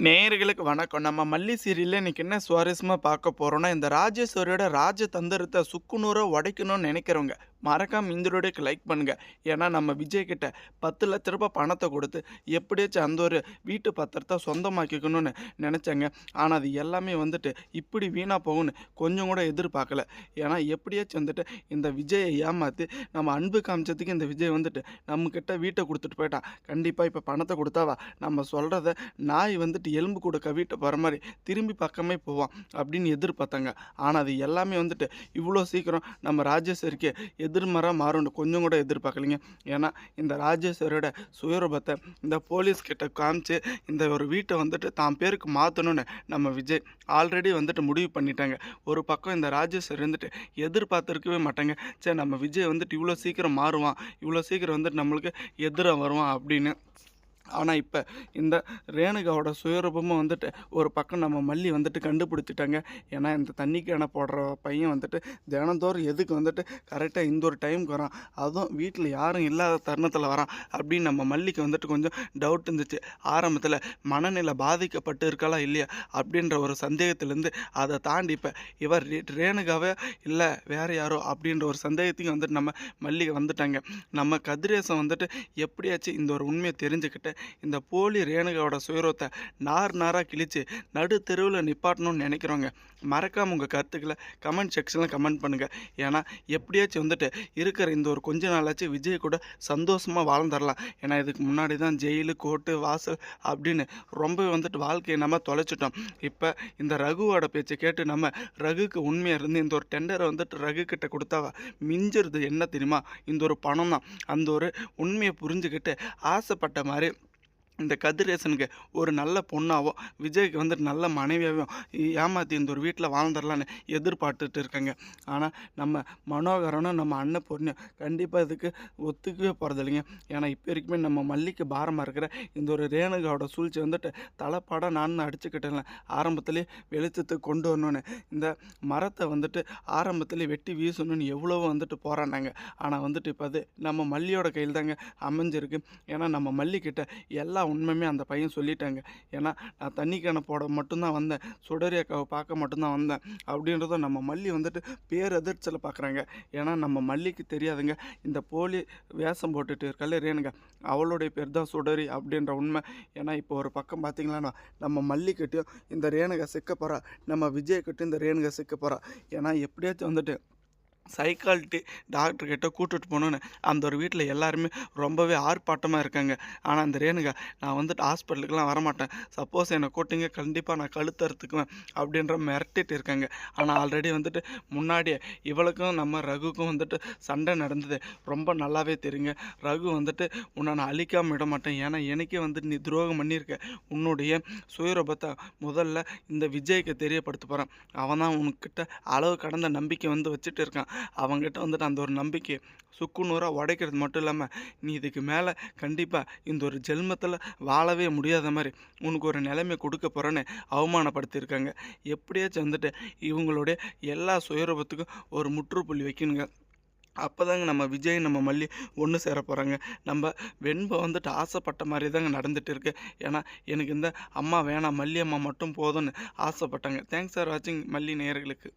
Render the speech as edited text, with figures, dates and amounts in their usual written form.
நேயர்களுக்கு வணக்கம். நம்ம மல்லி சீரியல்ல இன்னைக்கு என்ன சுவாரஸ்யமா பார்க்க போறோம்னா, இந்த ராஜேஸ்வரியோட ராஜதந்திரத்த சுக்குநூறா உடைக்கணும்னு நினைக்கிறவங்க, மறக்காம இந்த வீடியோக்கு லைக் பண்ணுங்க. ஏன்னா நம்ம விஜய் கிட்ட ரூ. 10,00,000 பணத்த குடுத்து எப்படியாச்சும் அந்த ஒரு வீட்டு பத்திரத்த சொந்தமாக்கிக்கணும்னு நெனச்சேங்க. ஆனா அது எல்லாமே இப்படி வீணா போகும்னு கொஞ்சம் கூட எதிர்பார்க்கல. ஏன்னா எப்படியாச்சும் இந்த விஜய ஏமாத்தி நம்ம அன்பு காமிச்சதுக்கு இந்த விஜய் நம்மகிட்ட வீட்ட குடுத்துட்டு போயிட்டான். கண்டிப்பா இப்ப பணத்த குடுத்தா நம்ம சொல்றத நாய் எலும்பு கூட கவ்விட்டு போகிற மாதிரி திரும்பி பக்கமே போவான் அப்படின்னு எதிர்பார்த்தாங்க. ஆனால் அது எல்லாமே இவ்வளோ சீக்கிரம் நம்ம ராஜேஸ்வரிக்கு எதிர்மறை மாறும்னு கொஞ்சம் கூட எதிர்பார்க்கலைங்க. ஏன்னா இந்த ராஜேஸ்வரியோட சுயரூபத்தை இந்த போலீஸ் கிட்ட காமிச்சு இந்த ஒரு வீட்டை தான் பேருக்கு மாற்றணும்னு நம்ம விஜய் ஆல்ரெடி முடிவு பண்ணிட்டாங்க. ஒரு பக்கம் இந்த ராஜேஸ்வரி எதிர்பார்த்துருக்கவே மாட்டாங்க. சரி நம்ம விஜய் இவ்வளோ சீக்கிரம் மாறுவான், இவ்வளோ சீக்கிரம் நம்மளுக்கு எதிராக வருவான் அப்படின்னு. ஆனால் இப்போ இந்த ரேணுகாவோட சுயரூபமும் ஒரு பக்கம் நம்ம மல்லி கண்டுபிடிச்சிட்டாங்க. ஏன்னா இந்த தண்ணி கேனை போடுற பையன் தினந்தோறும் எதுக்கு கரெக்டாக இந்த ஒரு டைமுக்கு வரான், அதுவும் வீட்டில் யாரும் இல்லாத தருணத்தில் வரான் அப்படின்னு நம்ம மல்லிக்கு கொஞ்சம் டவுட் இருந்துச்சு. ஆரம்பத்தில் மனநிலை பாதிக்கப்பட்டு இருக்கலாம் இல்லையா அப்படின்ற ஒரு சந்தேகத்திலேருந்து அதை தாண்டி இப்போ இவர் ரேணுகாவே இல்லை வேறு யாரோ அப்படின்ற ஒரு சந்தேகத்தையும் நம்ம மல்லிகை வந்துட்டாங்க. நம்ம கதிரேசன் எப்படியாச்சும் இந்த ஒரு உண்மையை தெரிஞ்சுக்கிட்டு இந்த போலி ரேணுகாவோட சுயரூபத்தை நாராக கிழிச்சு நடு தெருவில் நிப்பாட்டணும்னு நினைக்கிறோங்க. மறக்காமல் உங்கள் கருத்துக்களை கமெண்ட் செக்ஷனில் கமெண்ட் பண்ணுங்கள். ஏன்னா எப்படியாச்சும் இருக்கிற இந்த ஒரு கொஞ்ச நாளாச்சும் விஜய் கூட சந்தோஷமாக வாழ்ந்துடலாம். ஏன்னா இதுக்கு முன்னாடி தான் ஜெயிலு கோர்ட்டு வாசல் அப்படின்னு ரொம்ப வாழ்க்கையை நம்ம தொலைச்சிட்டோம். இப்போ இந்த ரகுவோட பேச்சை கேட்டு நம்ம ரகுக்கு உண்மையாக இருந்து இந்த ஒரு டெண்டரை ரகு கிட்ட கொடுத்தாவா மிஞ்சிருது என்ன தெரியுமா, இந்த ஒரு பணம் தான். அந்த ஒரு உண்மையை புரிஞ்சுக்கிட்டு ஆசைப்பட்ட மாதிரி இந்த கதிரேசனுக்கு ஒரு நல்ல பொண்ணாவோ விஜய்க்கு நல்ல மனைவியாகவும் ஏமாற்றி இந்த ஒரு வீட்டில் வாழ்ந்துடலான்னு எதிர்பார்த்துட்டு இருக்காங்க. ஆனால் நம்ம மனோகரனும் நம்ம அன்னபூர்ணியும் கண்டிப்பாக இதுக்கு ஒத்துக்கவே போகிறது இல்லைங்க. ஏன்னா இப்போ வரைக்குமே நம்ம மல்லிக்கு பாரமாக இருக்கிற இந்த ஒரு ரேணுகாவோட சூழ்ச்சி தலைப்பாடாக நான் அடிச்சுக்கிட்டேன். ஆரம்பத்துலேயே வெளிச்சத்துக்கு கொண்டு வரணும்னு இந்த மரத்தை ஆரம்பத்துலேயே வெட்டி வீசணும்னு எவ்வளவோ போராடினாங்க. ஆனால் இப்போ அது நம்ம மல்லியோட கையில் தாங்க அமைஞ்சிருக்கு. ஏன்னா நம்ம மல்லிக்கிட்ட எல்லா உண்மையுமே அந்த பையன் சொல்லிட்டாங்க. ஏன்னா நான் தண்ணி கேனை போட மட்டும்தான் வந்தேன், சுடரி அக்காவை பார்க்க மட்டும்தான் வந்தேன் அப்படின்றத நம்ம மல்லி பேரதிர்ச்சியில் பார்க்குறாங்க. ஏன்னா நம்ம மல்லிக்கு தெரியாதுங்க இந்த போலி வேஷம் போட்டுட்டு இருக்கால ரேணுகா, அவளுடைய பேர் தான் சுடரி அப்படின்ற உண்மை. ஏன்னா இப்போ ஒரு பக்கம் பார்த்திங்களா நம்ம மல்லிக்கிட்டையும் இந்த ரேணுகா சிக்க போகிறா, நம்ம விஜய்கிட்டையும் இந்த ரேணுகா சிக்க போகிறா. ஏன்னா எப்படியாச்சும் சைக்காலஜி டாக்டர்கிட்ட கூட்டிட்டு போகணுன்னு அந்த ஒரு வீட்டில் எல்லாருமே ரொம்பவே ஆர்ப்பாட்டமாக இருக்காங்க. ஆனால் அந்த ரேணுகா நான் ஹாஸ்பிட்டலுக்கெலாம் வரமாட்டேன், சப்போஸ் என்னை கூட்டிங்க கண்டிப்பாக நான் கழுத்தறுத்துக்குவேன் அப்படின்ற மிரட்டிட்டு இருக்காங்க. ஆனால் ஆல்ரெடி முன்னாடியே இவளுக்கும் நம்ம ரகுக்கும் சண்டை நடந்தது ரொம்ப நல்லாவே தெரியுங்க. ரகு உன்னை நான் அழிக்காமல் விட மாட்டேன், ஏன்னா எனக்கே நீ துரோகம் பண்ணியிருக்க, உன்னுடைய சுயரூபத்தை முதல்ல இந்த விஜய்க்கு தெரியப்படுத்த போகிறேன், அவன் தான் உனக்கிட்ட அளவு கடந்த நம்பிக்கை வச்சுட்டு இருக்கான், அவங்ககிட்ட அந்த ஒரு நம்பிக்கையை சுக்குநூறாக உடைக்கிறது மட்டும் இல்லாமல் நீ இதுக்கு மேலே கண்டிப்பாக இந்த ஒரு ஜென்மத்தில் வாழவே முடியாத மாதிரி உனக்கு ஒரு நிலைமை கொடுக்க போகிறேன்னு அவமானப்படுத்தியிருக்காங்க. எப்படியாச்சும் இவங்களுடைய எல்லா சுயரூபத்துக்கும் ஒரு முற்றுப்புள்ளி வைக்கணுங்க. அப்போ தாங்க நம்ம விஜய் நம்ம மல்லி ஒன்று சேர போகிறாங்க. நம்ம வெண்பை ஆசைப்பட்ட மாதிரி தாங்க நடந்துகிட்டு இருக்கு. ஏன்னா எனக்கு இந்த அம்மா வேணாம், மல்லி அம்மா மட்டும் போதும்னு ஆசைப்பட்டாங்க. தேங்க்ஸ் ஃபார் வாட்சிங் மல்லி நேயர்களுக்கு.